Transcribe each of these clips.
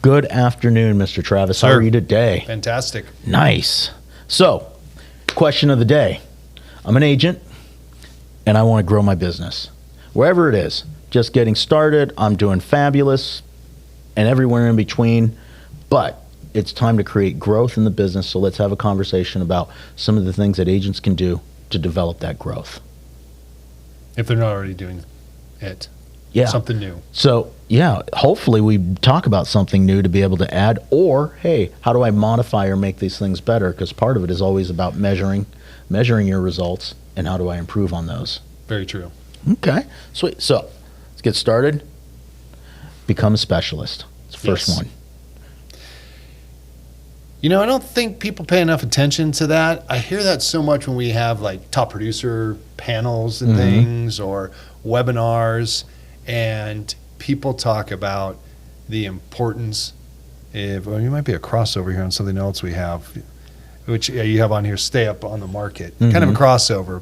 Good afternoon, Mr. Travis. How Sir. are you today? Fantastic. Nice. So, question of the day. I'm an agent, and I want to grow my business. Wherever it is, just getting started, I'm doing fabulous, and everywhere in between. But it's time to create growth in the business, so let's have a conversation about some of the things that agents can do to develop that growth. If they're not already doing it. Yeah. Something new. So, yeah, hopefully we talk about something new to be able to add, or, hey, how do I modify or make these things better? Because part of it is always about measuring your results, and how do I improve on those? Very true. Okay, sweet. So, let's get started. Become a specialist. It's the first Yes. one. You know, I don't think people pay enough attention to that. I hear that so much when we have like top producer panels and things or webinars, and people talk about the importance of, well, you might be a crossover here on something else we have, which you have on here, stay up on the market. Kind of a crossover.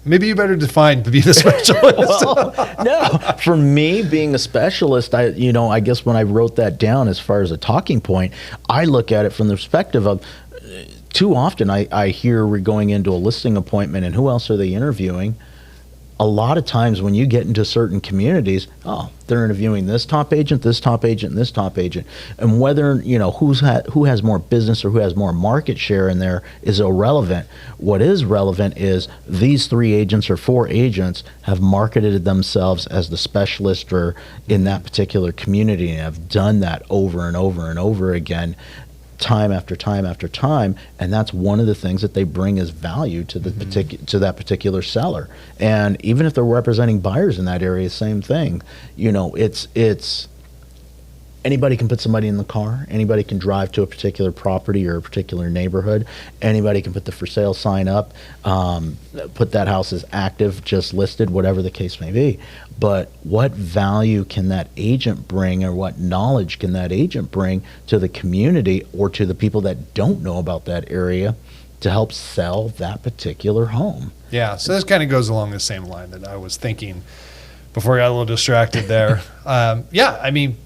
Maybe you better define to be the specialist. Well, no, for me, being a specialist, I guess when I wrote that down as far as a talking point, I look at it from the perspective of, too often I hear we're going into a listing appointment and who else are they interviewing? A lot of times when you get into certain communities, they're interviewing this top agent, this top agent, and this top agent. And whether, who has more business or who has more market share in there is irrelevant. What is relevant is these 3 agents or 4 agents have marketed themselves as the specialist or in that particular community and have done that over and over and over again, time after time after time, and that's one of the things that they bring as value to the to that particular seller. And even if they're representing buyers in that area, same thing. It's anybody can put somebody in the car. Anybody can drive to a particular property or a particular neighborhood. Anybody can put the for sale sign up, put that house as active, just listed, whatever the case may be. But what value can that agent bring, or what knowledge can that agent bring to the community or to the people that don't know about that area to help sell that particular home? Yeah, so this kind of goes along the same line that I was thinking before I got a little distracted there. I mean,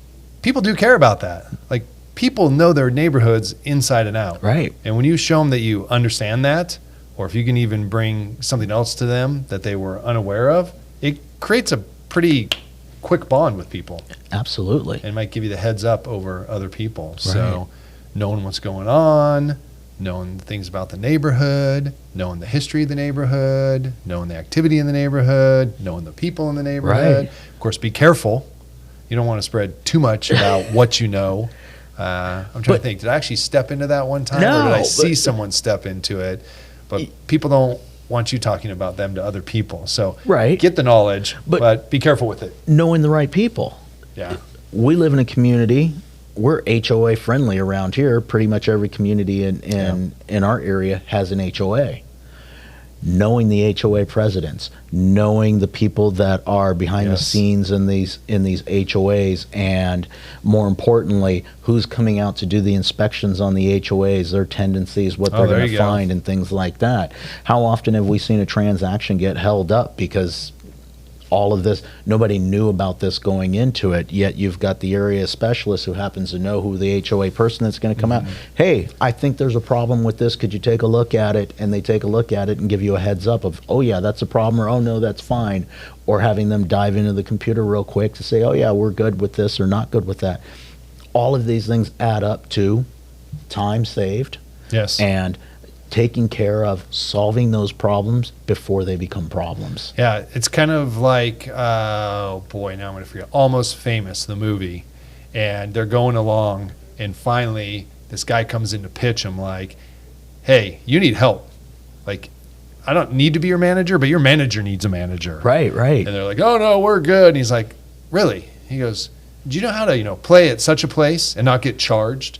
people do care about that. Like, people know their neighborhoods inside and out. Right. And when you show them that you understand that, or if you can even bring something else to them that they were unaware of, it creates a pretty quick bond with people. Absolutely. And might give you the heads up over other people. Right. So knowing what's going on, knowing things about the neighborhood, knowing the history of the neighborhood, knowing the activity in the neighborhood, knowing the people in the neighborhood. Right. Of course, be careful. You don't want to spread too much about what you know. I'm trying to think. Did I actually step into that one time? No, or did I see someone step into it? But people don't want you talking about them to other people. So Right. get the knowledge, but be careful with it. Knowing the right people. Yeah. We live in a community. We're HOA friendly around here. Pretty much every community in our area has an HOA. Knowing the HOA presidents, knowing the people that are behind the scenes in these HOAs, and more importantly, who's coming out to do the inspections on the HOAs, their tendencies, what they're going to find, and things like that. How often have we seen a transaction get held up because all of this, nobody knew about this going into it, yet you've got the area specialist who happens to know who the HOA person that's going to come out. Hey, I think there's a problem with this. Could you take a look at it? And they take a look at it and give you a heads up of, oh yeah, that's a problem, or oh no, that's fine. Or having them dive into the computer real quick to say, oh yeah, we're good with this or not good with that. All of these things add up to time saved. Yes. And taking care of solving those problems before they become problems. Yeah, it's kind of like, oh boy, now I'm going to forget, Almost Famous, the movie. And they're going along, and finally this guy comes in to pitch him like, hey, you need help. Like, I don't need to be your manager, but your manager needs a manager. Right. And they're like, oh no, we're good. And he's like, really? He goes, do you know how to, play at such a place and not get charged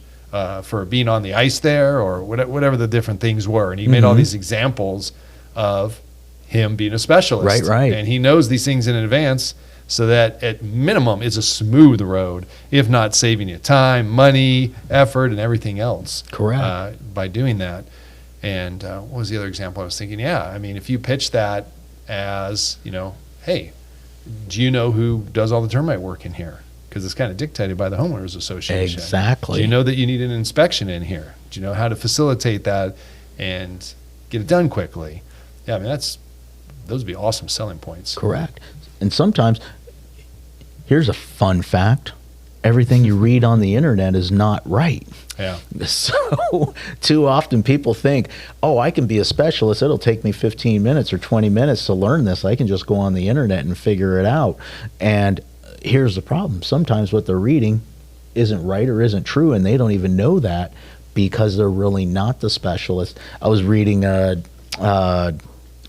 for being on the ice there, or whatever the different things were? And he made all these examples of him being a specialist. Right. And he knows these things in advance, so that at minimum it's a smooth road, if not saving you time, money, effort, and everything else. Correct. By doing that. And what was the other example I was thinking? Yeah, I mean, if you pitch that as, hey, do you know who does all the termite work in here? because it's kind of dictated by the homeowners association. Exactly. Do you know that you need an inspection in here? Do you know how to facilitate that and get it done quickly? Yeah, I mean, those would be awesome selling points. Correct. And sometimes, here's a fun fact. Everything you read on the internet is not right. Yeah. So too often people think, oh, I can be a specialist. It'll take me 15 minutes or 20 minutes to learn this. I can just go on the internet and figure it out. And here's the problem. Sometimes what they're reading isn't right or isn't true, and they don't even know that because they're really not the specialist. I was reading a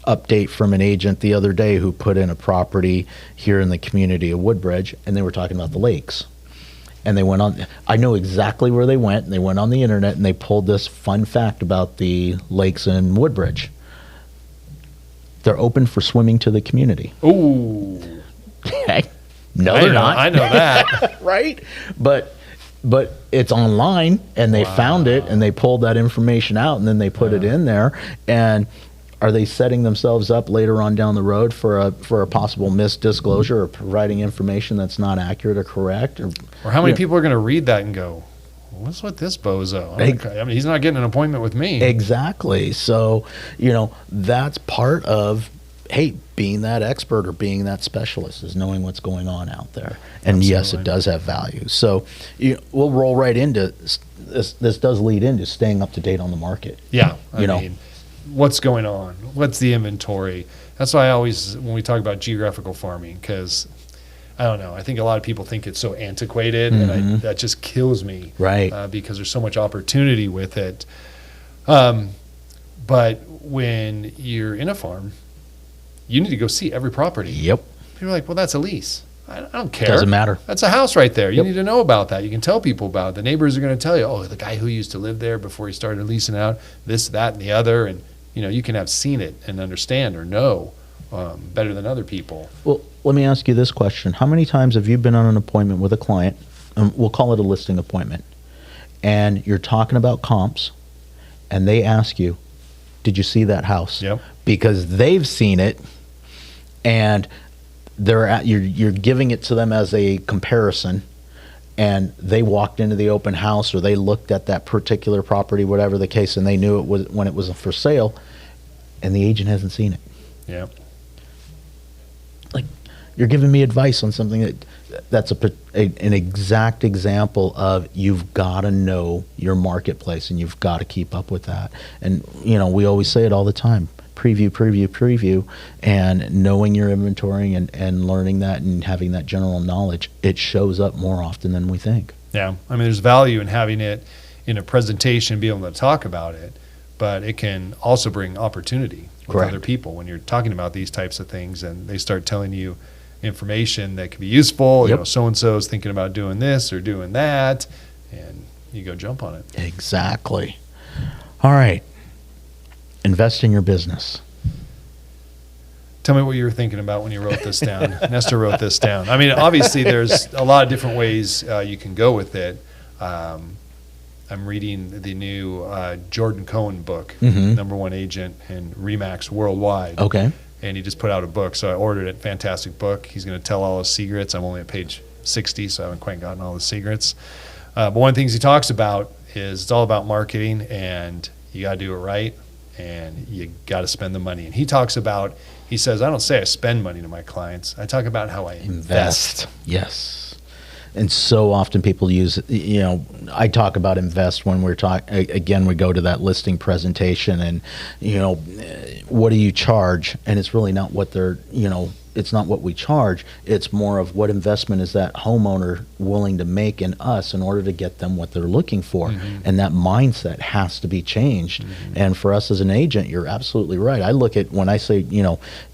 update from an agent the other day who put in a property here in the community of Woodbridge, and they were talking about the lakes. And they went on, I know exactly where they went, and they went on the internet and they pulled this fun fact about the lakes in Woodbridge. They're open for swimming to the community. Ooh. Okay. No, they're not. I know that. Right? But it's online, and they found it, and they pulled that information out, and then they put it in there. And are they setting themselves up later on down the road for a possible misdisclosure or providing information that's not accurate or correct? Or how many people are going to read that and go, what's with this bozo? I mean, he's not getting an appointment with me. Exactly. So, that's part of, hey, being that expert or being that specialist is knowing what's going on out there. And Absolutely. Yes, it does have value. So we'll roll right into this. This does lead into staying up to date on the market. Yeah. I mean, what's going on? What's the inventory? That's why I always, when we talk about geographical farming, because I don't know, I think a lot of people think it's so antiquated, and that just kills me. Right. Because there's so much opportunity with it. But when you're in a farm, you need to go see every property. Yep. People are like, well, that's a lease. I don't care. Doesn't matter. That's a house right there. You Yep. need to know about that. You can tell people about it. The neighbors are going to tell you, oh, the guy who used to live there before he started leasing out, this, that, and the other. And, you can have seen it and understand or know better than other people. Well, let me ask you this question. How many times have you been on an appointment with a client, we'll call it a listing appointment, and you're talking about comps, and they ask you, did you see that house? Yep. Because they've seen it, and you're giving it to them as a comparison, and they walked into the open house or they looked at that particular property, whatever the case, and they knew it was when it was for sale, and the agent hasn't seen it. Yeah. Like, you're giving me advice on something that's an exact example of you've got to know your marketplace, and you've got to keep up with that. And we always say it all the time: preview, and knowing your inventory and learning that and having that general knowledge, it shows up more often than we think. Yeah. I mean, there's value in having it in a presentation, be able to talk about it, but it can also bring opportunity with Correct. other people when you're talking about these types of things, and they start telling you information that could be useful. Yep. So-and-so is thinking about doing this or doing that, and you go jump on it. Exactly. All right. Invest in your business. Tell me what you were thinking about when you wrote this down. Nestor wrote this down. I mean, obviously, there's a lot of different ways you can go with it. I'm reading the new Jordan Cohen book, Number One Agent and RE/MAX Worldwide. Okay. And he just put out a book, so I ordered it. Fantastic book. He's going to tell all his secrets. I'm only at page 60, so I haven't quite gotten all the secrets. But one of the things he talks about is it's all about marketing, and you got to do it right, and you got to spend the money. And he says, I don't say I spend money to my clients. I talk about how I invest. Yes. And so often people use, I talk about invest when we're talking, again, we go to that listing presentation and, what do you charge? And it's really not what it's not what we charge. It's more of what investment is that homeowner willing to make in us in order to get them what they're looking for. And that mindset has to be changed. And for us as an agent, you're absolutely right. I look at when I say,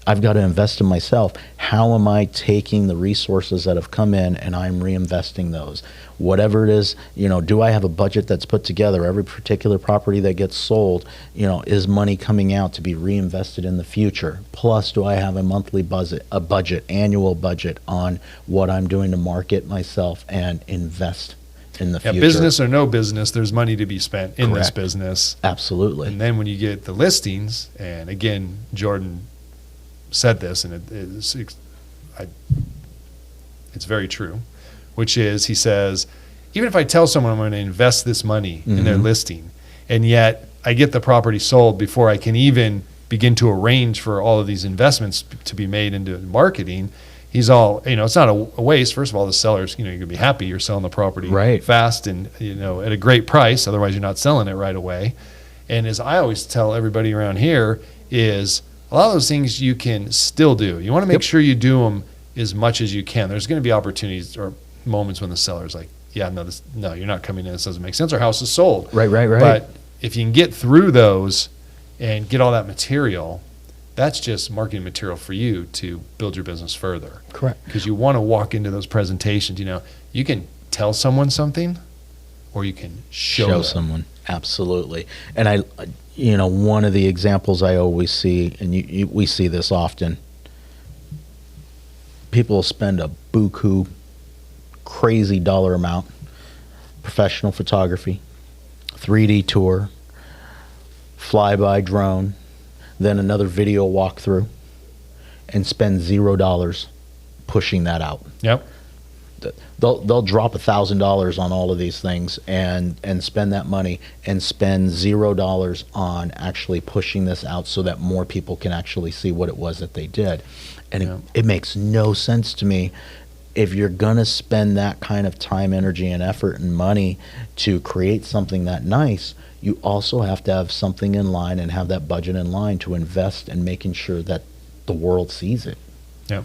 I've got to invest in myself. How am I taking the resources that have come in and I'm reinvesting those? Whatever it is, do I have a budget that's put together? Every particular property that gets sold, is money coming out to be reinvested in the future? Plus, do I have a monthly annual budget on what I'm doing to market myself and invest in the future? Business or no business, there's money to be spent in this Correct. business. Absolutely. And then when you get the listings, and again, Jordan said this, and it's very true. which is, he says, even if I tell someone I'm going to invest this money in their listing, and yet I get the property sold before I can even begin to arrange for all of these investments to be made into marketing, he's all, it's not a waste. First of all, the sellers, you're going to be happy you're selling the property fast and, at a great price. Otherwise, you're not selling it right away. And as I always tell everybody around here is a lot of those things you can still do. You want to make sure you do them as much as you can. There's going to be opportunities or moments when the seller's like, no, you're not coming in. This doesn't make sense. Our house is sold. Right. But if you can get through those and get all that material, that's just marketing material for you to build your business further. Correct. Because you want to walk into those presentations, you can tell someone something or you can show someone. Absolutely. And one of the examples I always see, and we see this often, people spend a buku, crazy dollar amount, professional photography, 3D tour, flyby drone, then another video walkthrough, and spend $0 pushing that out. Yep. They'll drop $1,000 on all of these things and spend that money and spend $0 on actually pushing this out so that more people can actually see what it was that they did. And it makes no sense to me. If you're going to spend that kind of time, energy, and effort and money to create something that nice, you also have to have something in line and have that budget in line to invest in making sure that the world sees it. Yeah.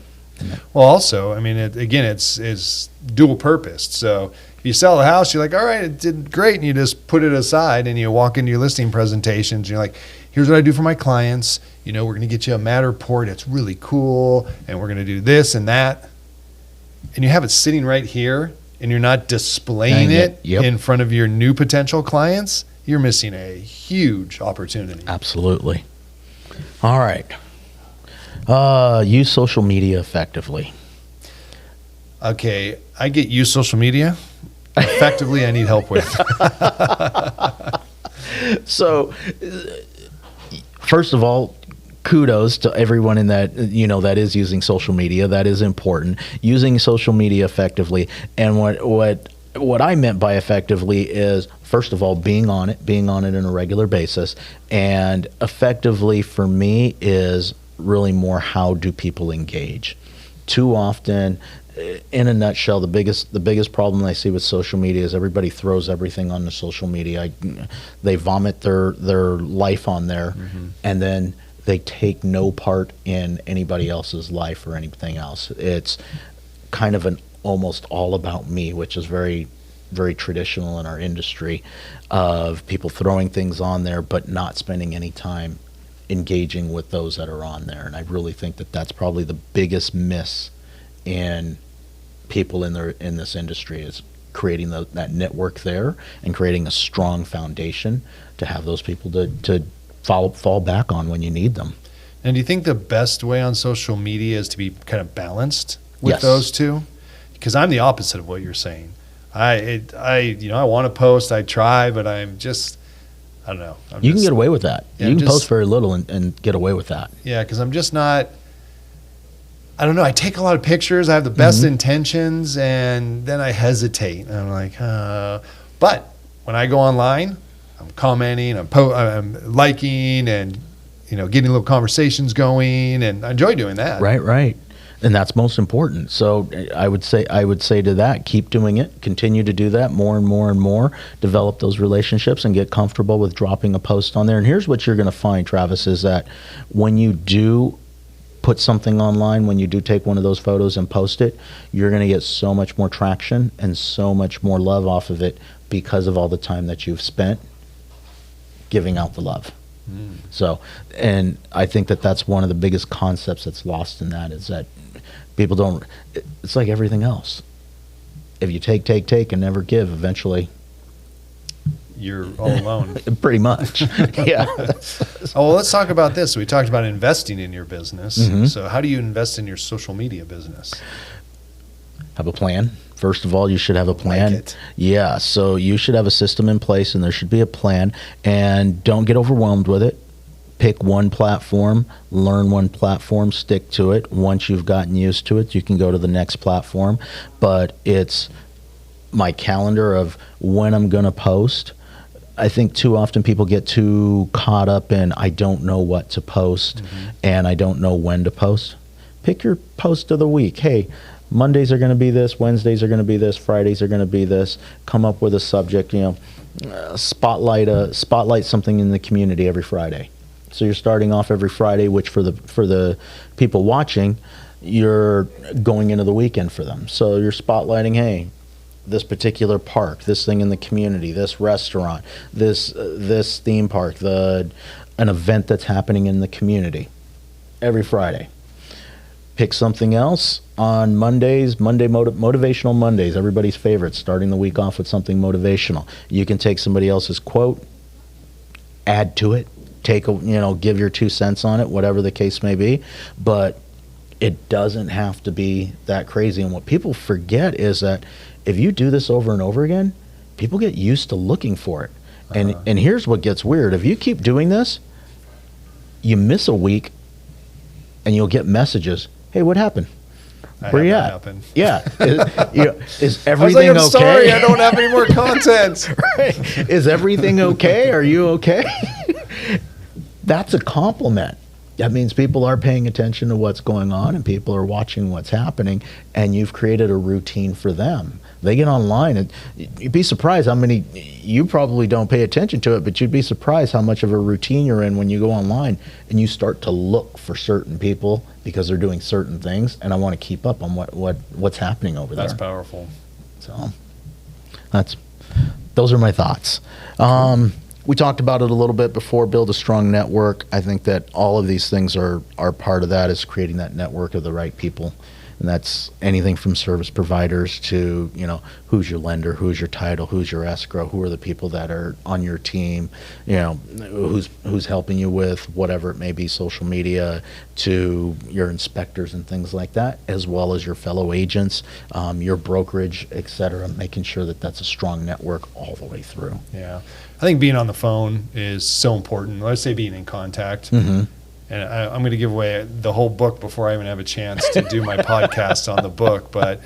Well, also, it's dual purposed. So if you sell a house, you're like, all right, it did great, and you just put it aside and you walk into your listing presentations and you're like, here's what I do for my clients. We're going to get you a Matterport. It's really cool, and we're going to do this and that. And you have it sitting right here, and you're not displaying it in front of your new potential clients, you're missing a huge opportunity. Absolutely. All right. Use social media effectively. Okay, I get use social media. Effectively, I need help with. So, first of all, kudos to everyone in that, that is using social media. That is important. Using social media effectively. And what I meant by effectively is, first of all, being on it on a regular basis. And effectively for me is really more, how do people engage? Too often, in a nutshell, the biggest problem I see with social media is everybody throws everything on the social media. They vomit their life on there, and then they take no part in anybody else's life or anything else. It's kind of an almost all about me, which is very, very traditional in our industry, of people throwing things on there but not spending any time engaging with those that are on there. And I really think that that's probably the biggest miss in people in this industry, is creating that network there and creating a strong foundation to have those people to fall back on when you need them. And do you think the best way on social media is to be kind of balanced with those two? Because I'm the opposite of what you're saying. I want to post, I try, but I don't know. You can get away with that. You can post very little and get away with that. Yeah, because I'm just not, I don't know. I take a lot of pictures. I have the best intentions, and then I hesitate. And I'm like, but when I go online, I'm commenting, I'm liking, and getting little conversations going, and I enjoy doing that. Right. And that's most important. So I would say to that, keep doing it, continue to do that more and more and more, develop those relationships and get comfortable with dropping a post on there. And here's what you're going to find, Travis, is that when you do put something online, when you do take one of those photos and post it, you're going to get so much more traction and so much more love off of it because of all the time that you've spent giving out the love. So, and I think that that's one of the biggest concepts that's lost in that, is that people don't, it's like everything else. If you take and never give, eventually you're all alone. Pretty much. Yeah. Well, let's talk about this. We talked about investing in your business. So how do you invest in your social media business? Have a plan. First of all, you should have a plan. Like it. Yeah, so you should have a system in place, and there should be a plan. And don't get overwhelmed with it. Pick one platform, learn one platform, stick to it. Once you've gotten used to it, you can go to the next platform. But it's my calendar of when I'm going to post. I think too often people get too caught up in, I don't know what to post and I don't know when to post. Pick your post of the week. Hey, Mondays are going to be this, Wednesdays are going to be this, Fridays are going to be this. Come up with a subject, spotlight something in the community every Friday. So you're starting off every Friday, which for the people watching, you're going into the weekend for them. So you're spotlighting, hey, this particular park, this thing in the community, this restaurant, this theme park, an event that's happening in the community every Friday. Pick something else on Mondays, motivational Mondays, everybody's favorite, starting the week off with something motivational. You can take somebody else's quote, add to it, give your 2 cents on it, whatever the case may be, but it doesn't have to be that crazy. And what people forget is that if you do this over and over again, people get used to looking for it. And here's what gets weird. If you keep doing this, you miss a week and you'll get messages. Hey, what happened? Where you at? Happen. Yeah. Is everything I was like, I'm okay? sorry, I don't have any more content. Right. Is everything okay? Are you okay? That's a compliment. That means people are paying attention to what's going on and people are watching what's happening, and you've created a routine for them. They get online and you'd be surprised how many, you probably don't pay attention to it, but you'd be surprised how much of a routine you're in when you go online and you start to look for certain people because they're doing certain things, and I want to keep up on what's happening over there. That's powerful. So those are my thoughts. We talked about it a little bit before, build a strong network. I think that all of these things are part of that, is creating that network of the right people. And that's anything from service providers to, who's your lender, who's your title, who's your escrow, who are the people that are on your team, who's helping you with whatever it may be, social media, to your inspectors and things like that, as well as your fellow agents, your brokerage, et cetera, making sure that that's a strong network all the way through. Yeah. I think being on the phone is so important. Let's say being in contact. And I'm going to give away the whole book before I even have a chance to do my podcast on the book. But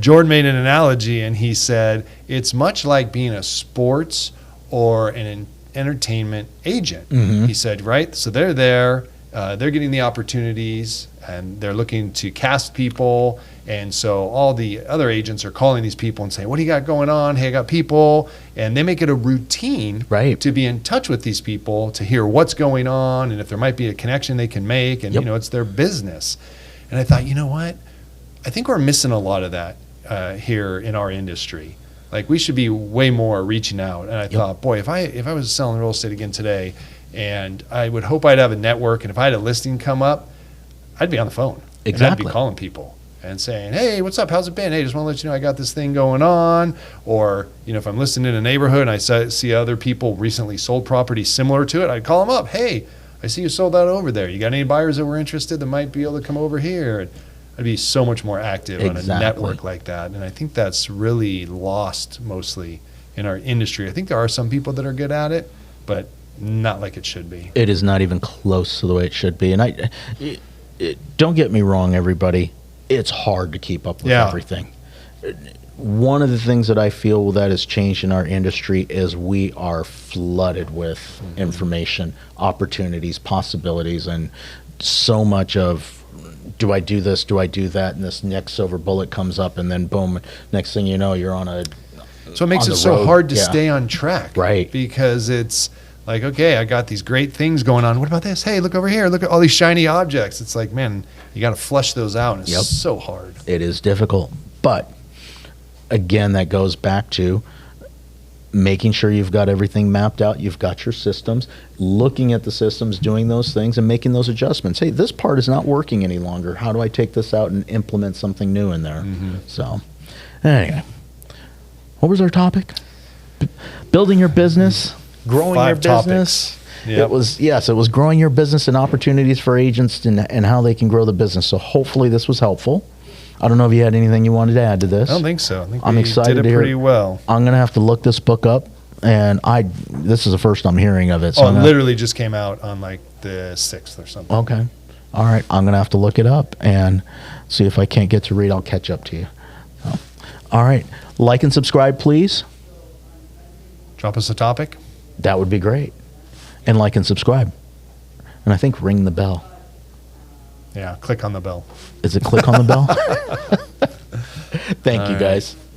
Jordan made an analogy, and he said, it's much like being a sports or an entertainment agent. He said, right? So they're there, they're getting the opportunities, and they're looking to cast people. And so all the other agents are calling these people and saying, what do you got going on? Hey, I got people. And they make it a routine to be in touch with these people, to hear what's going on, and if there might be a connection they can make. And, it's their business. And I thought, you know what? I think we're missing a lot of that here in our industry. Like, we should be way more reaching out. And I thought, boy, if I was selling real estate again today, and I would hope I'd have a network, and if I had a listing come up, I'd be on the phone. And I'd be calling people and saying, hey, what's up? How's it been? Hey, just want to let you know I got this thing going on. Or, if I'm listing in a neighborhood and I see other people recently sold property similar to it, I'd call them up. Hey, I see you sold that over there. You got any buyers that were interested that might be able to come over here? And I'd be so much more active on a network like that. And I think that's really lost mostly in our industry. I think there are some people that are good at it, but not like it should be. It is not even close to the way it should be. And don't get me wrong, everybody. It's hard to keep up with everything. One of the things that I feel that has changed in our industry is we are flooded with information, opportunities, possibilities, and so much of, do I do this, do I do that, and this next silver bullet comes up, and then boom, next thing you know, you're on a So it makes it so hard to stay on track. Right. Because it's like, okay, I got these great things going on. What about this? Hey, look over here. Look at all these shiny objects. It's like, man, you got to flush those out. And it's so hard. It is difficult. But again, that goes back to making sure you've got everything mapped out. You've got your systems, looking at the systems, doing those things, and making those adjustments. Hey, this part is not working any longer. How do I take this out and implement something new in there? So anyway, what was our topic? Building your business. Growing your business. It was growing your business and opportunities for agents and how they can grow the business. So hopefully this was helpful. I don't know if you had anything you wanted to add to this. I don't think so. I think I'm excited did it to hear pretty well. I'm going to have to look this book up, and this is the first I'm hearing of it. So it literally just came out on like the 6th or something. Okay. All right. I'm going to have to look it up and see if I can't get to read. I'll catch up to you. All right. Like and subscribe, please. Drop us a topic. That would be great. And like and subscribe. And I think ring the bell. Yeah, click on the bell. Is it click on the bell? Thank you, All guys. right.